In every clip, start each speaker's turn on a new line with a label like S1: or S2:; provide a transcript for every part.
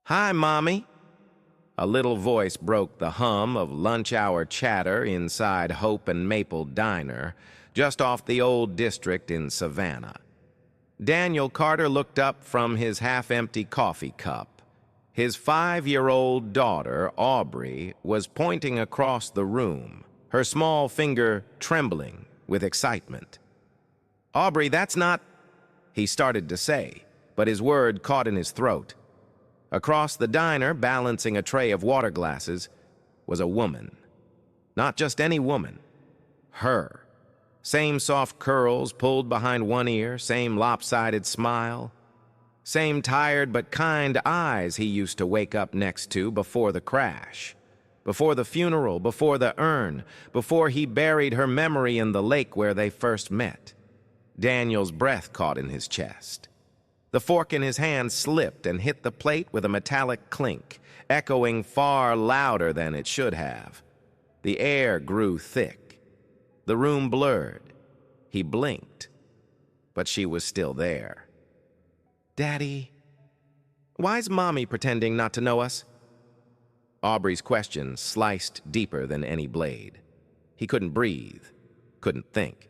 S1: Hi, Mommy. A little voice broke the hum of lunch-hour chatter inside Hope and Maple Diner, just off the old district in Savannah. Daniel Carter looked up from his half-empty coffee cup. His 5-year-old daughter, Aubrey, was pointing across the room, her small finger trembling with excitement. "Aubrey, that's not—" he started to say, but his word caught in his throat. Across the diner, balancing a tray of water glasses, was a woman. Not just any woman. Her. Same soft curls pulled behind one ear, same lopsided smile, same tired but kind eyes he used to wake up next to before the crash, before the funeral, before the urn, before he buried her memory in the lake where they first met. Daniel's breath caught in his chest. The fork in his hand slipped and hit the plate with a metallic clink, echoing far louder than it should have. The air grew thick. The room blurred. He blinked. But she was still there. "Daddy, why's Mommy pretending not to know us?" Aubrey's question sliced deeper than any blade. He couldn't breathe, couldn't think.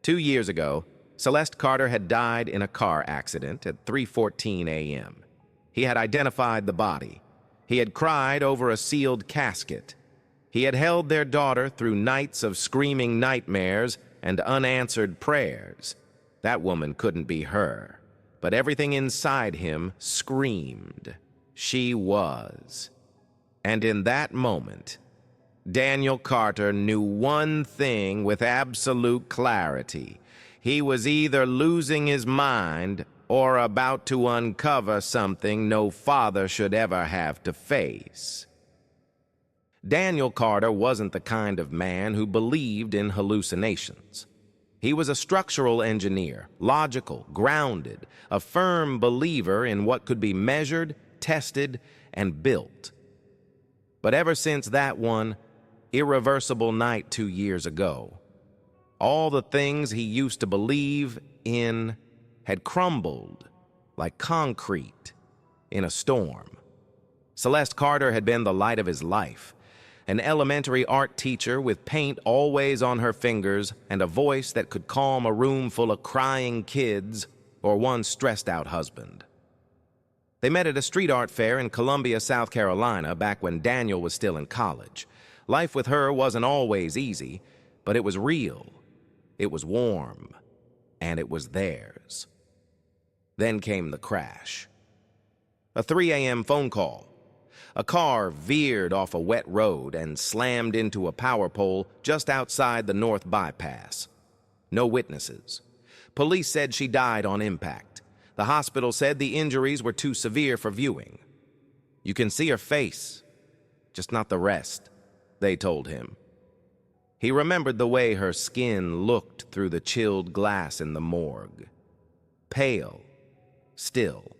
S1: 2 years ago, Celeste Carter had died in a car accident at 3:14 a.m. He had identified the body. He had cried over a sealed casket. He had held their daughter through nights of screaming nightmares and unanswered prayers. That woman couldn't be her, but everything inside him screamed. She was. And in that moment, Daniel Carter knew one thing with absolute clarity. He was either losing his mind or about to uncover something no father should ever have to face. Daniel Carter wasn't the kind of man who believed in hallucinations. He was a structural engineer, logical, grounded, a firm believer in what could be measured, tested, and built. But ever since that one irreversible night 2 years ago, all the things he used to believe in had crumbled like concrete in a storm. Celeste Carter had been the light of his life, an elementary art teacher with paint always on her fingers and a voice that could calm a room full of crying kids or one stressed-out husband. They met at a street art fair in Columbia, South Carolina, back when Daniel was still in college. Life with her wasn't always easy, but it was real. It was warm, and it was theirs. Then came the crash. A 3 a.m. phone call. A car veered off a wet road and slammed into a power pole just outside the North Bypass. No witnesses. Police said she died on impact. The hospital said the injuries were too severe for viewing. "You can see her face, just not the rest," they told him. He remembered the way her skin looked through the chilled glass in the morgue. Pale, still,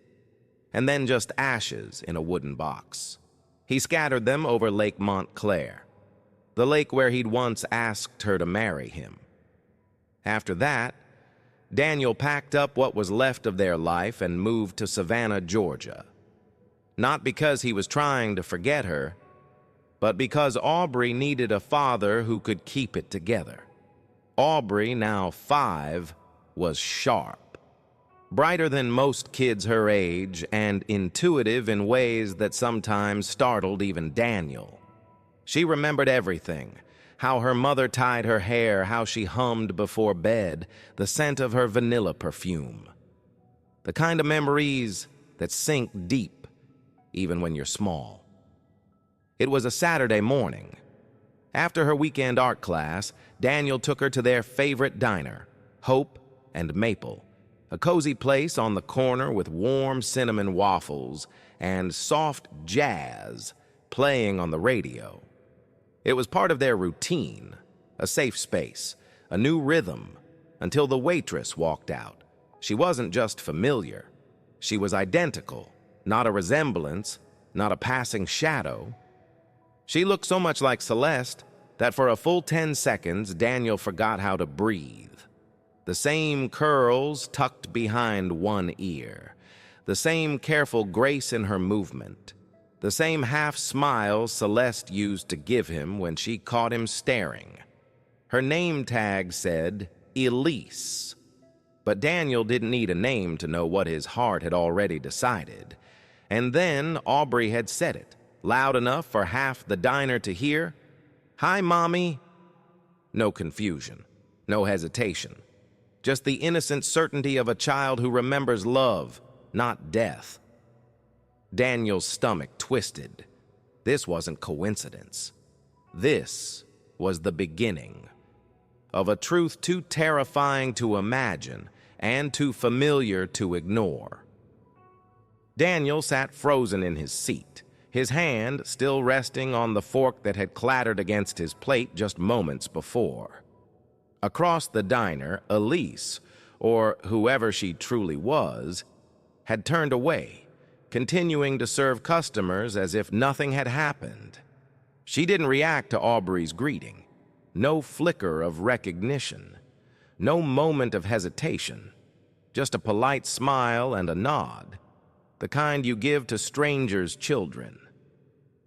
S1: and then just ashes in a wooden box. He scattered them over Lake Montclair, the lake where he'd once asked her to marry him. After that, Daniel packed up what was left of their life and moved to Savannah, Georgia. Not because he was trying to forget her, but because Aubrey needed a father who could keep it together. Aubrey, now 5, was sharp, brighter than most kids her age, and intuitive in ways that sometimes startled even Daniel. She remembered everything: how her mother tied her hair, how she hummed before bed, the scent of her vanilla perfume. The kind of memories that sink deep, even when you're small. It was a Saturday morning. After her weekend art class, Daniel took her to their favorite diner, Hope and Maple, a cozy place on the corner with warm cinnamon waffles and soft jazz playing on the radio. It was part of their routine, a safe space, a new rhythm, until the waitress walked out. She wasn't just familiar. She was identical, not a resemblance, not a passing shadow. She looked so much like Celeste that for a full 10 seconds, Daniel forgot how to breathe. The same curls tucked behind one ear, the same careful grace in her movement, the same half-smile Celeste used to give him when she caught him staring. Her name tag said Elise, but Daniel didn't need a name to know what his heart had already decided. And then Aubrey had said it, loud enough for half the diner to hear. "Hi, Mommy." No confusion, no hesitation, just the innocent certainty of a child who remembers love, not death. Daniel's stomach twisted. This wasn't coincidence. This was the beginning of a truth too terrifying to imagine and too familiar to ignore. Daniel sat frozen in his seat, his hand still resting on the fork that had clattered against his plate just moments before. Across the diner, Elise, or whoever she truly was, had turned away, continuing to serve customers as if nothing had happened. She didn't react to Aubrey's greeting. No flicker of recognition, no moment of hesitation, just a polite smile and a nod, the kind you give to strangers' children.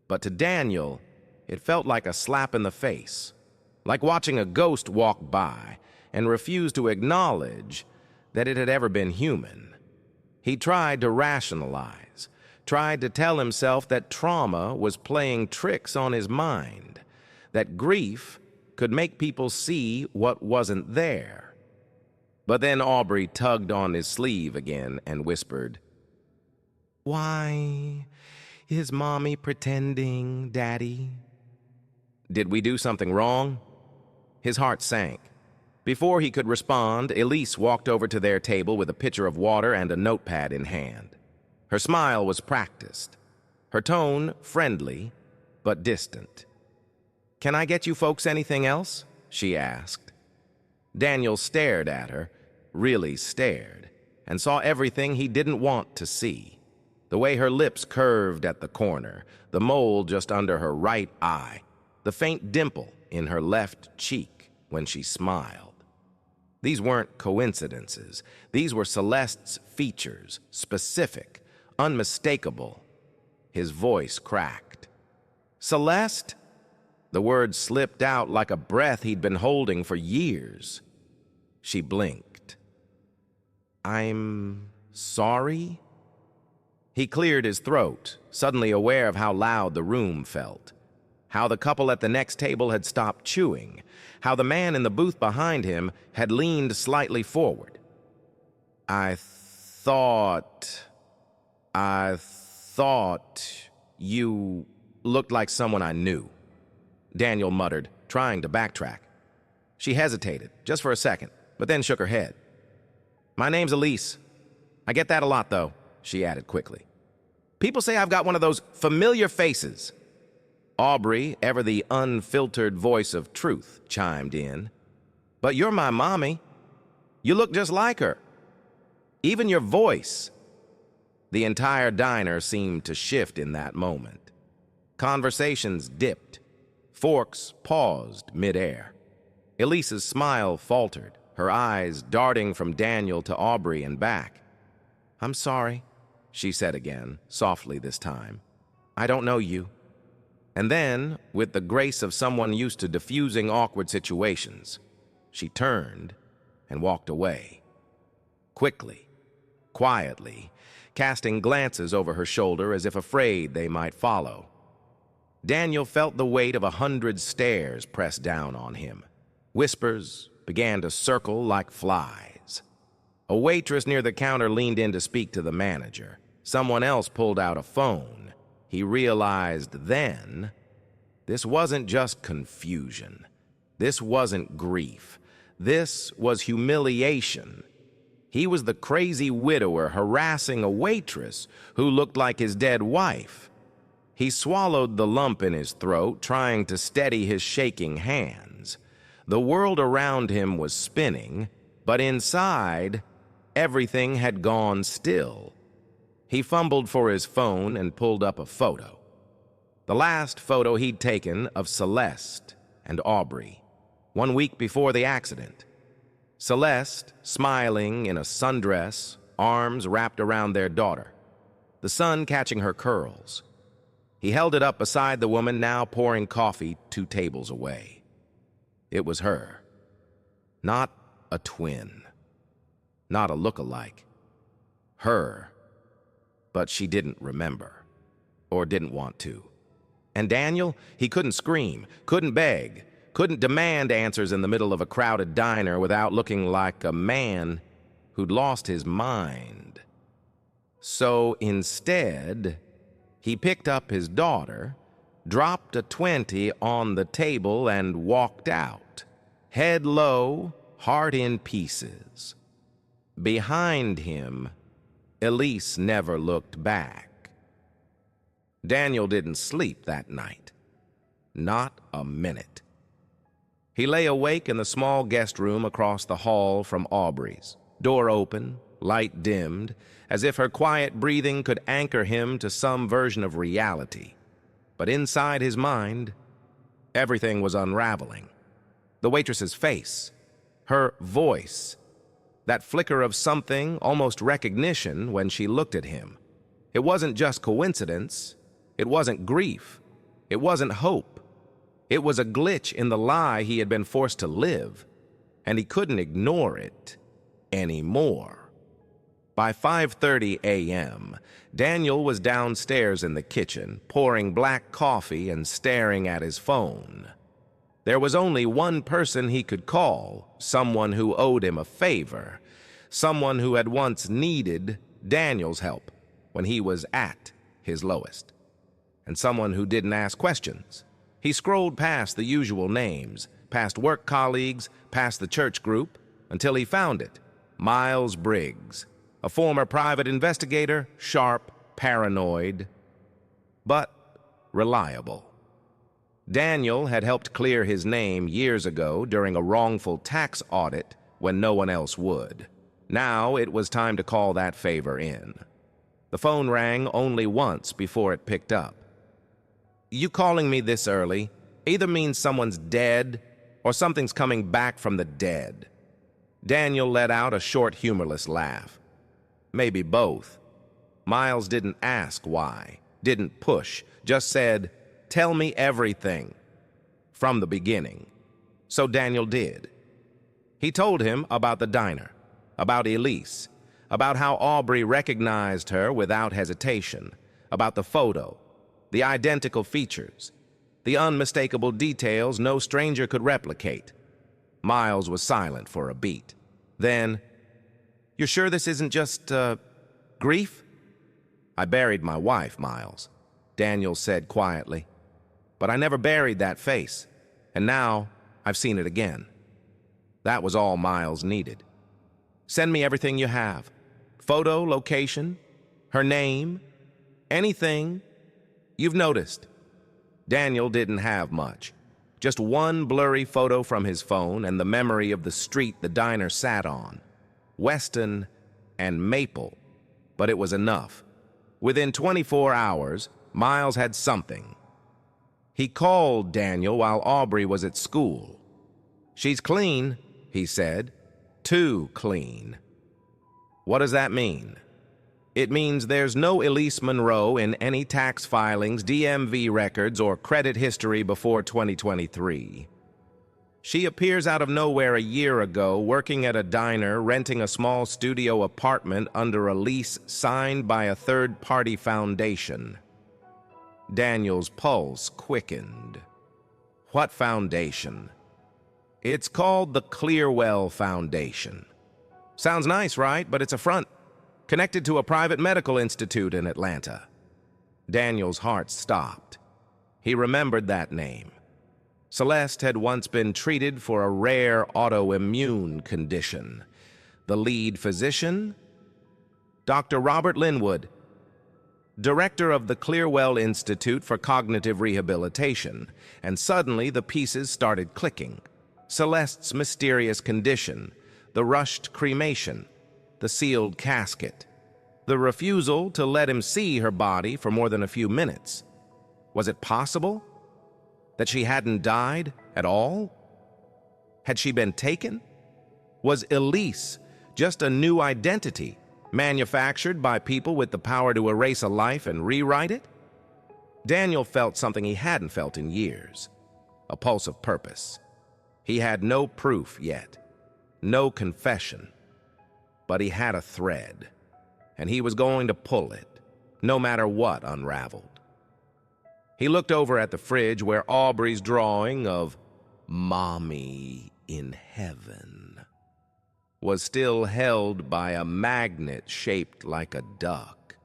S1: But to Daniel, it felt like a slap in the face, like watching a ghost walk by and refuse to acknowledge that it had ever been human. He tried to rationalize, tried to tell himself that trauma was playing tricks on his mind, that grief could make people see what wasn't there. But then Aubrey tugged on his sleeve again and whispered, "Why is Mommy pretending, Daddy?" Did we do something wrong? His heart sank. Before he could respond, Elise walked over to their table with a pitcher of water and a notepad in hand. Her smile was practiced, her tone friendly but distant. "Can I get you folks anything else?" she asked. Daniel stared at her, really stared, and saw everything he didn't want to see. The way her lips curved at the corner, the mole just under her right eye, the faint dimple in her left cheek when she smiled. These weren't coincidences. These were Celeste's features, specific, unmistakable. His voice cracked. "Celeste?" The word slipped out like a breath he'd been holding for years. She blinked. "I'm sorry?" He cleared his throat, suddenly aware of how loud the room felt, how the couple at the next table had stopped chewing, how the man in the booth behind him had leaned slightly forward. I thought you looked like someone I knew," Daniel muttered, trying to backtrack. She hesitated, just for a second, but then shook her head. "My name's Elise. I get that a lot, though," she added quickly. "People say I've got one of those familiar faces." Aubrey, ever the unfiltered voice of truth, chimed in. "But you're my mommy. You look just like her. Even your voice." The entire diner seemed to shift in that moment. Conversations dipped. Forks paused midair. Elise's smile faltered, her eyes darting from Daniel to Aubrey and back. "I'm sorry," she said again, softly this time. "I don't know you." And then, with the grace of someone used to diffusing awkward situations, she turned and walked away. Quickly, quietly, casting glances over her shoulder as if afraid they might follow. Daniel felt the weight of 100 stares press down on him. Whispers began to circle like flies. A waitress near the counter leaned in to speak to the manager. Someone else pulled out a phone. He realized then, this wasn't just confusion. This wasn't grief. This was humiliation. He was the crazy widower harassing a waitress who looked like his dead wife. He swallowed the lump in his throat, trying to steady his shaking hands. The world around him was spinning, but inside, everything had gone still. He fumbled for his phone and pulled up a photo. The last photo he'd taken of Celeste and Aubrey, 1 week before the accident. Celeste, smiling in a sundress, arms wrapped around their daughter. the sun catching her curls. He held it up beside the woman now pouring coffee 2 tables away. It was her. Not a twin. Not a look-alike. Her. But she didn't remember. Or didn't want to. And Daniel, he couldn't scream, couldn't beg, couldn't demand answers in the middle of a crowded diner without looking like a man who'd lost his mind. So instead, he picked up his daughter, dropped a 20 on the table, and walked out, head low, heart in pieces. Behind him, Elise never looked back. Daniel didn't sleep that night. Not a minute. He lay awake in the small guest room across the hall from Aubrey's, door open, light dimmed, as if her quiet breathing could anchor him to some version of reality. But inside his mind, everything was unraveling. The waitress's face, her voice, that flicker of something, almost recognition, when she looked at him. It wasn't just coincidence. It wasn't grief. It wasn't hope. It was a glitch in the lie he had been forced to live, and he couldn't ignore it anymore. By 5:30 a.m., Daniel was downstairs in the kitchen, pouring black coffee and staring at his phone. There was only one person he could call, someone who owed him a favor, someone who had once needed Daniel's help when he was at his lowest, and someone who didn't ask questions. He scrolled past the usual names, past work colleagues, past the church group, until he found it. Miles Briggs, a former private investigator, sharp, paranoid, but reliable. Daniel had helped clear his name years ago during a wrongful tax audit when no one else would. Now it was time to call that favor in. The phone rang only once before it picked up. You calling me this early either means someone's dead or something's coming back from the dead. Daniel let out a short, humorless laugh. Maybe both. Miles didn't ask why, didn't push, just said, "Tell me everything," from the beginning. So Daniel did. He told him about the diner, about Elise, about how Aubrey recognized her without hesitation, about the photo, the identical features, the unmistakable details no stranger could replicate. Miles was silent for a beat. Then, "You're sure this isn't just, grief?" "I buried my wife, Miles," Daniel said quietly. "But I never buried that face, and now I've seen it again." That was all Miles needed. "Send me everything you have. Photo, location, her name, anything you've noticed." Daniel didn't have much. Just one blurry photo from his phone and the memory of the street the diner sat on. Weston and Maple. But it was enough. Within 24 hours, Miles had something. He called Daniel while Aubrey was at school. "She's clean," he said. "Too clean." What does that mean? It means there's no Elise Monroe in any tax filings, DMV records, or credit history before 2023. She appears out of nowhere a year ago, working at a diner, renting a small studio apartment under a lease signed by a third-party foundation. Daniel's pulse quickened. What foundation? It's called the Clearwell Foundation. Sounds nice, right? But it's a front. Connected to a private medical institute in Atlanta. Daniel's heart stopped. He remembered that name. Celeste had once been treated for a rare autoimmune condition. The lead physician? Dr. Robert Linwood, director of the Clearwell Institute for Cognitive Rehabilitation, and suddenly the pieces started clicking. Celeste's mysterious condition, the rushed cremation, the sealed casket, the refusal to let him see her body for more than a few minutes. Was it possible that she hadn't died at all? Had she been taken? Was Elise just a new identity, manufactured by people with the power to erase a life and rewrite it? Daniel felt something he hadn't felt in years, a pulse of purpose. He had no proof yet, no confession, but he had a thread, and he was going to pull it, no matter what unraveled. He looked over at the fridge where Aubrey's drawing of Mommy in Heaven was still held by a magnet shaped like a duck.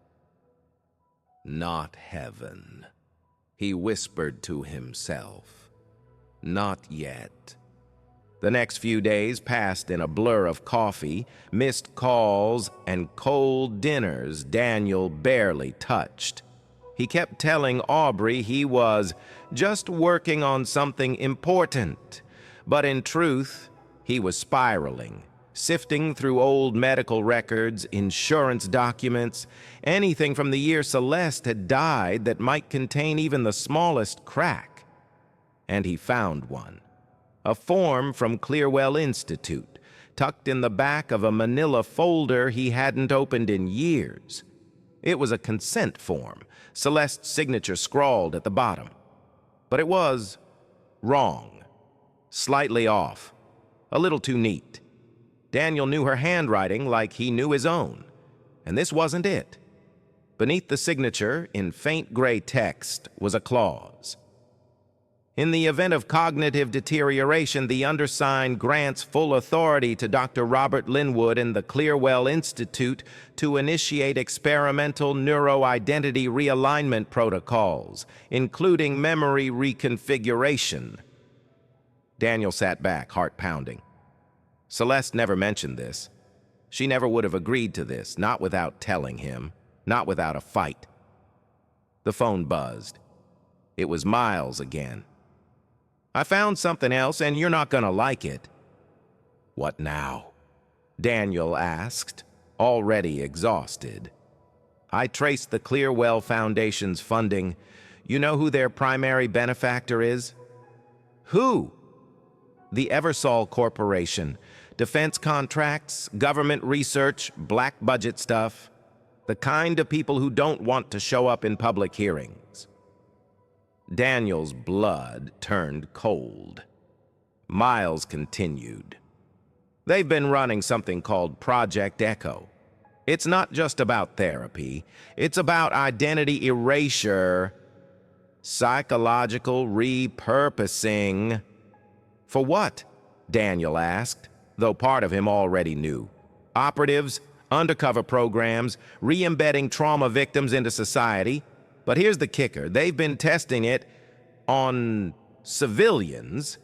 S1: Not heaven, he whispered to himself. Not yet. The next few days passed in a blur of coffee, missed calls, and cold dinners Daniel barely touched. He kept telling Aubrey he was just working on something important, but in truth, he was spiraling, sifting through old medical records, insurance documents, anything from the year Celeste had died that might contain even the smallest crack. And he found one. A form from Clearwell Institute, tucked in the back of a manila folder he hadn't opened in years. It was a consent form, Celeste's signature scrawled at the bottom. But it was wrong, slightly off, a little too neat. Daniel knew her handwriting like he knew his own, and this wasn't it. Beneath the signature, in faint gray text, was a clause. In the event of cognitive deterioration, the undersigned grants full authority to Dr. Robert Linwood and the Clearwell Institute to initiate experimental neuroidentity realignment protocols, including memory reconfiguration. Daniel sat back, heart pounding. Celeste never mentioned this. She never would have agreed to this, not without telling him, not without a fight. The phone buzzed. It was Miles again. I found something else, and you're not gonna like it. What now? Daniel asked, already exhausted. I traced the Clearwell Foundation's funding. You know who their primary benefactor is? Who? The Eversol Corporation. Defense contracts, government research, black budget stuff. The kind of people who don't want to show up in public hearings. Daniel's blood turned cold. Miles continued. They've been running something called Project Echo. It's not just about therapy. It's about identity erasure, psychological repurposing. For what? Daniel asked, though part of him already knew. Operatives, undercover programs, re-embedding trauma victims into society. But here's the kicker. They've been testing it on civilians,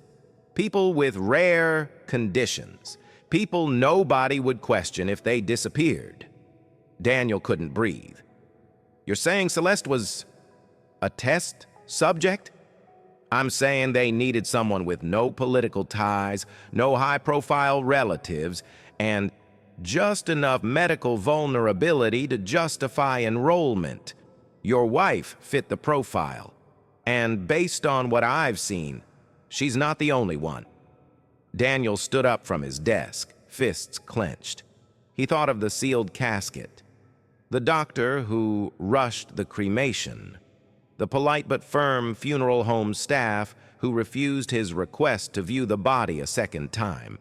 S1: people with rare conditions, people nobody would question if they disappeared. Daniel couldn't breathe. You're saying Celeste was a test subject? I'm saying they needed someone with no political ties, no high-profile relatives, and just enough medical vulnerability to justify enrollment. Your wife fit the profile, and based on what I've seen, she's not the only one. Daniel stood up from his desk, fists clenched. He thought of the sealed casket, the doctor who rushed the cremation, the polite but firm funeral home staff who refused his request to view the body a second time.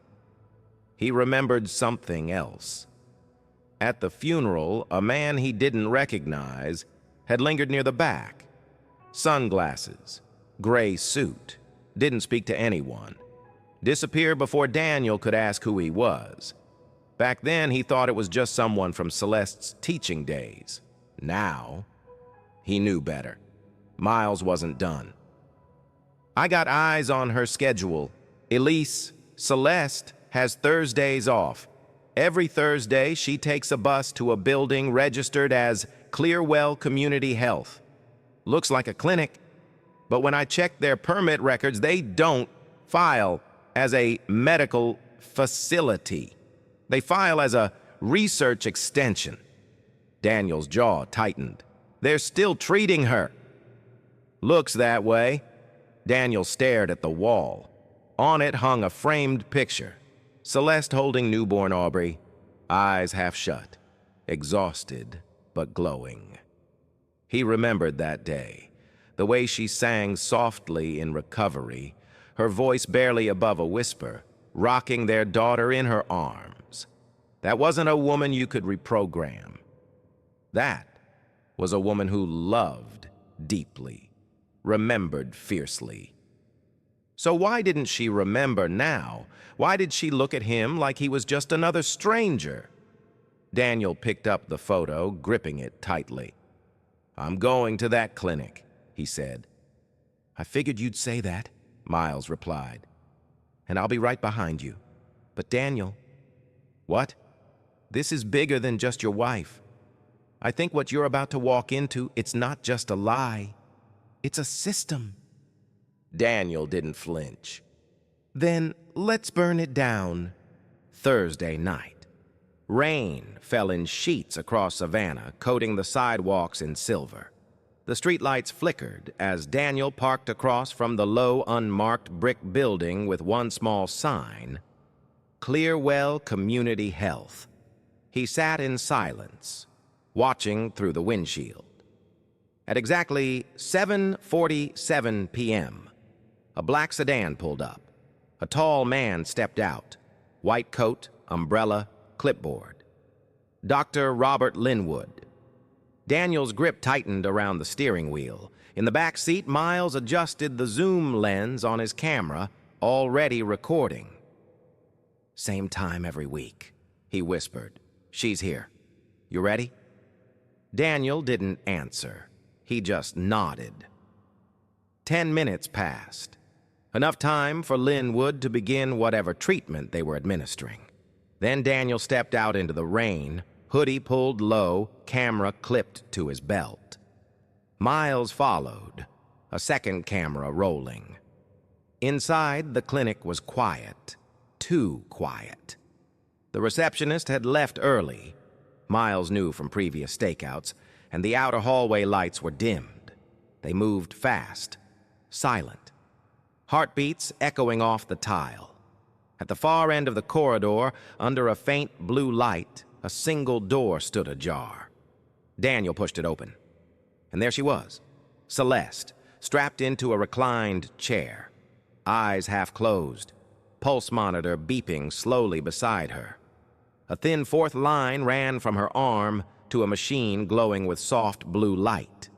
S1: He remembered something else. At the funeral, a man he didn't recognize had lingered near the back. Sunglasses, gray suit, didn't speak to anyone. Disappeared before Daniel could ask who he was. Back then, he thought it was just someone from Celeste's teaching days. Now, he knew better. Miles wasn't done. I got eyes on her schedule. Elise, Celeste, has Thursdays off. Every Thursday, she takes a bus to a building registered as Clearwell Community Health. Looks like a clinic, but when I check their permit records, they don't file as a medical facility. They file as a research extension. Daniel's jaw tightened. They're still treating her. Looks that way. Daniel stared at the wall. On it hung a framed picture. Celeste holding newborn Aubrey, eyes half shut. exhausted but glowing. He remembered that day, the way she sang softly in recovery, her voice barely above a whisper, rocking their daughter in her arms. That wasn't a woman you could reprogram. That was a woman who loved deeply, remembered fiercely. So why didn't she remember now? Why did she look at him like he was just another stranger? Daniel picked up the photo, gripping it tightly. "I'm going to that clinic," he said. "I figured you'd say that," Miles replied. "And I'll be right behind you. But Daniel..." "What?" "This is bigger than just your wife. I think what you're about to walk into, it's not just a lie. It's a system." Daniel didn't flinch. "Then let's burn it down." Thursday night. Rain fell in sheets across Savannah, coating the sidewalks in silver. The streetlights flickered as Daniel parked across from the low, unmarked brick building with one small sign, Clearwell Community Health. He sat in silence, watching through the windshield. At exactly 7:47 p.m., a black sedan pulled up. A tall man stepped out, white coat, umbrella, clipboard. Dr. Robert Linwood. Daniel's grip tightened around the steering wheel. In the back seat, Miles adjusted the zoom lens on his camera, already recording. "Same time every week," he whispered. "She's here. You ready?" Daniel didn't answer. He just nodded. 10 minutes passed. Enough time for Linwood to begin whatever treatment they were administering. Then Daniel stepped out into the rain, hoodie pulled low, camera clipped to his belt. Miles followed, a second camera rolling. Inside, the clinic was quiet, too quiet. The receptionist had left early, Miles knew from previous stakeouts, and the outer hallway lights were dimmed. They moved fast, silent, heartbeats echoing off the tile. At the far end of the corridor, under a faint blue light, a single door stood ajar. Daniel pushed it open. And there she was, Celeste, strapped into a reclined chair, eyes half closed, pulse monitor beeping slowly beside her. A thin fourth line ran from her arm to a machine glowing with soft blue light.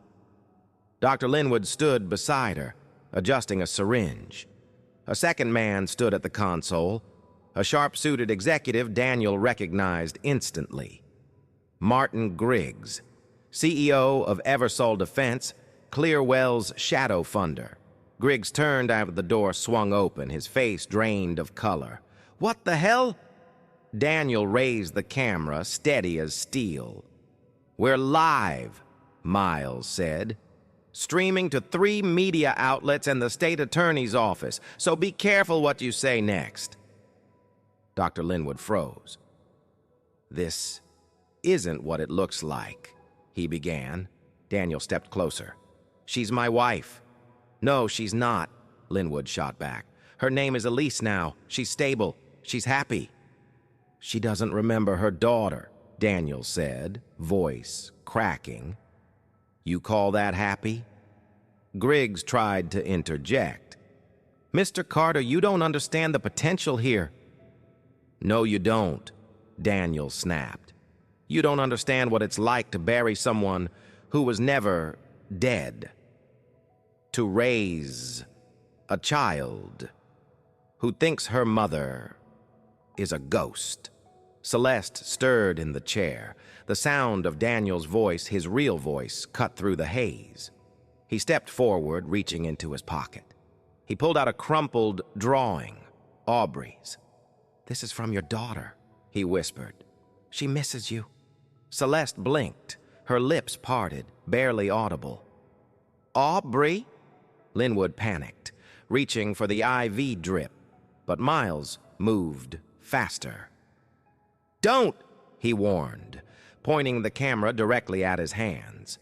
S1: Dr. Linwood stood beside her, adjusting a syringe. A second man stood at the console, a sharp-suited executive Daniel recognized instantly. Martin Griggs, CEO of Eversol Defense, Clearwell's shadow funder. Griggs turned after the door swung open, his face drained of color. "What the hell?" Daniel raised the camera, steady as steel. "We're live," Miles said. "Streaming to 3 media outlets and the state attorney's office, so be careful what you say next." Dr. Linwood froze. "This isn't what it looks like," he began. Daniel stepped closer. "She's my wife." "No, she's not," Linwood shot back. "Her name is Elise now. She's stable. She's happy." "She doesn't remember her daughter," Daniel said, voice cracking. "You call that happy?" Griggs tried to interject. "Mr. Carter, you don't understand the potential here." "No, you don't," Daniel snapped. "You don't understand what it's like to bury someone who was never dead. To raise a child who thinks her mother is a ghost." Celeste stirred in the chair. The sound of Daniel's voice, his real voice, cut through the haze. He stepped forward, reaching into his pocket. He pulled out a crumpled drawing, Aubrey's. "This is from your daughter," he whispered. "She misses you." Celeste blinked, her lips parted, barely audible. "Aubrey?" Linwood panicked, reaching for the IV drip, but Miles moved faster. "Don't!" he warned, pointing the camera directly at his hands.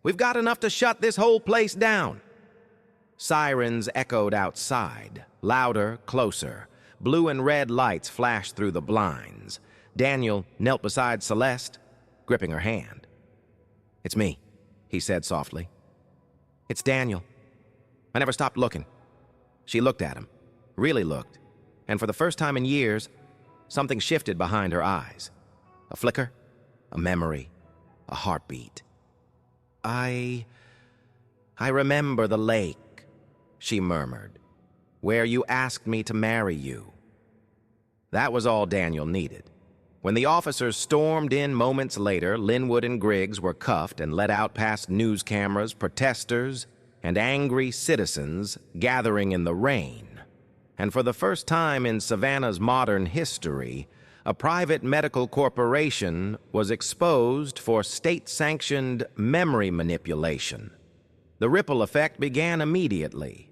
S1: "We've got enough to shut this whole place down." Sirens echoed outside, louder, closer. Blue and red lights flashed through the blinds. Daniel knelt beside Celeste, gripping her hand. "It's me," he said softly. "It's Daniel." I never stopped looking. She looked at him, really looked, and for the first time in years, something shifted behind her eyes. A flicker, a memory, a heartbeat. I remember the lake," she murmured, "where you asked me to marry you." That was all Daniel needed. When the officers stormed in moments later, Linwood and Griggs were cuffed and led out past news cameras, protesters, and angry citizens gathering in the rain. And for the first time in Savannah's modern history, a private medical corporation was exposed for state-sanctioned memory manipulation. The ripple effect began immediately.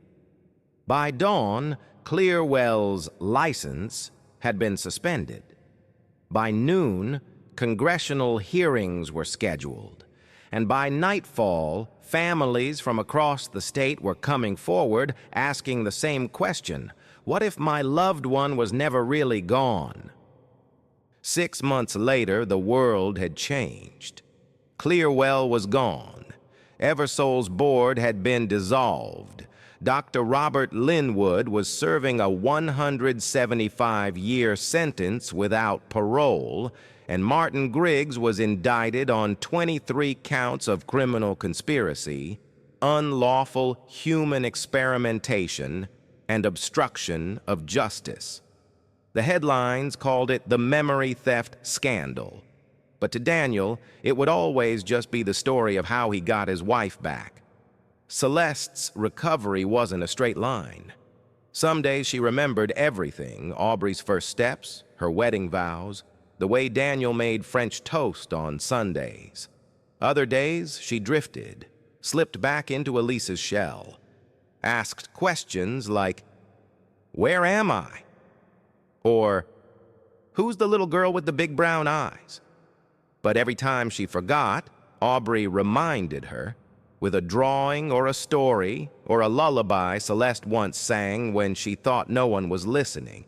S1: By dawn, Clearwell's license had been suspended. By noon, congressional hearings were scheduled. And by nightfall, families from across the state were coming forward asking the same question: what if my loved one was never really gone? 6 months later, the world had changed. Clearwell was gone. Eversole's board had been dissolved. Dr. Robert Linwood was serving a 175-year sentence without parole, and Martin Griggs was indicted on 23 counts of criminal conspiracy, unlawful human experimentation, and obstruction of justice. The headlines called it the memory theft scandal. But to Daniel, it would always just be the story of how he got his wife back. Celeste's recovery wasn't a straight line. Some days she remembered everything: Aubrey's first steps, her wedding vows, the way Daniel made French toast on Sundays. Other days she drifted, slipped back into Elise's shell, asked questions like, "Where am I?" Or, "Who's the little girl with the big brown eyes?" But every time she forgot, Aubrey reminded her, with a drawing or a story or a lullaby Celeste once sang when she thought no one was listening.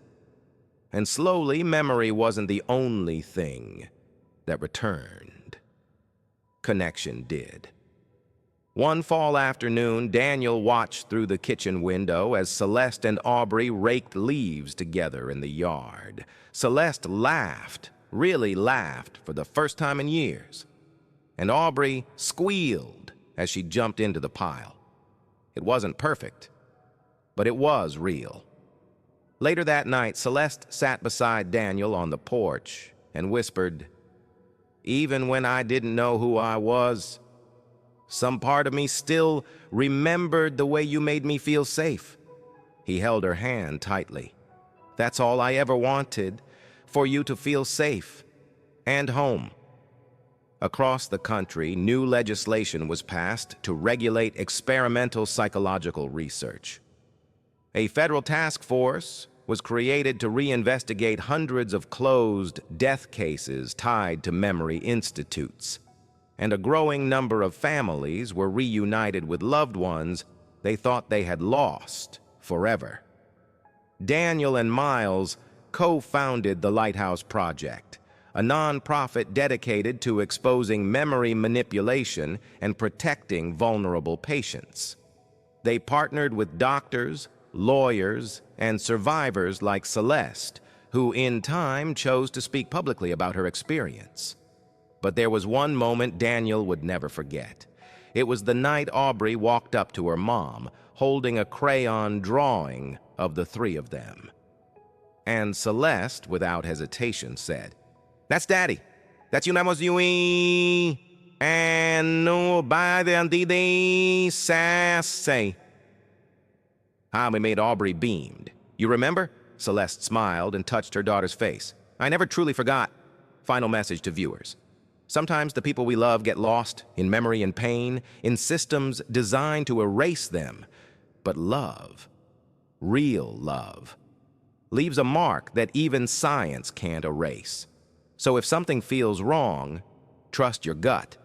S1: And slowly, memory wasn't the only thing that returned. Connection did. One fall afternoon, Daniel watched through the kitchen window as Celeste and Aubrey raked leaves together in the yard. Celeste laughed, really laughed, for the first time in years. And Aubrey squealed as she jumped into the pile. It wasn't perfect, but it was real. Later that night, Celeste sat beside Daniel on the porch and whispered, "Even when I didn't know who I was, some part of me still remembered the way you made me feel safe." He held her hand tightly. "That's all I ever wanted, for you to feel safe and home." Across the country, new legislation was passed to regulate experimental psychological research. A federal task force was created to reinvestigate hundreds of closed death cases tied to memory institutes. And a growing number of families were reunited with loved ones they thought they had lost forever. Daniel and Miles co-founded the Lighthouse Project, a nonprofit dedicated to exposing memory manipulation and protecting vulnerable patients. They partnered with doctors, lawyers, and survivors like Celeste, who in time chose to speak publicly about her experience. But there was one moment Daniel would never forget. It was the night Aubrey walked up to her mom, holding a crayon drawing of the three of them. And Celeste, without hesitation, said, "That's Daddy. That's unamos yui. And no by the andide sassay." How we made Aubrey beamed. "You remember?" Celeste smiled and touched her daughter's face. "I never truly forgot." Final message to viewers. Sometimes the people we love get lost in memory and pain, in systems designed to erase them. But love, real love, leaves a mark that even science can't erase. So if something feels wrong, trust your gut.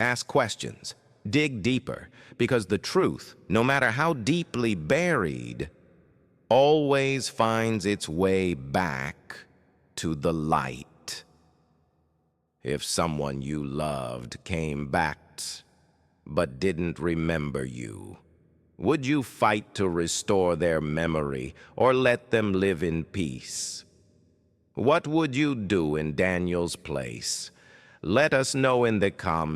S1: Ask questions. Dig deeper, because the truth, no matter how deeply buried, always finds its way back to the light. If someone you loved came back but didn't remember you, would you fight to restore their memory or let them live in peace? What would you do in Daniel's place? Let us know in the comments.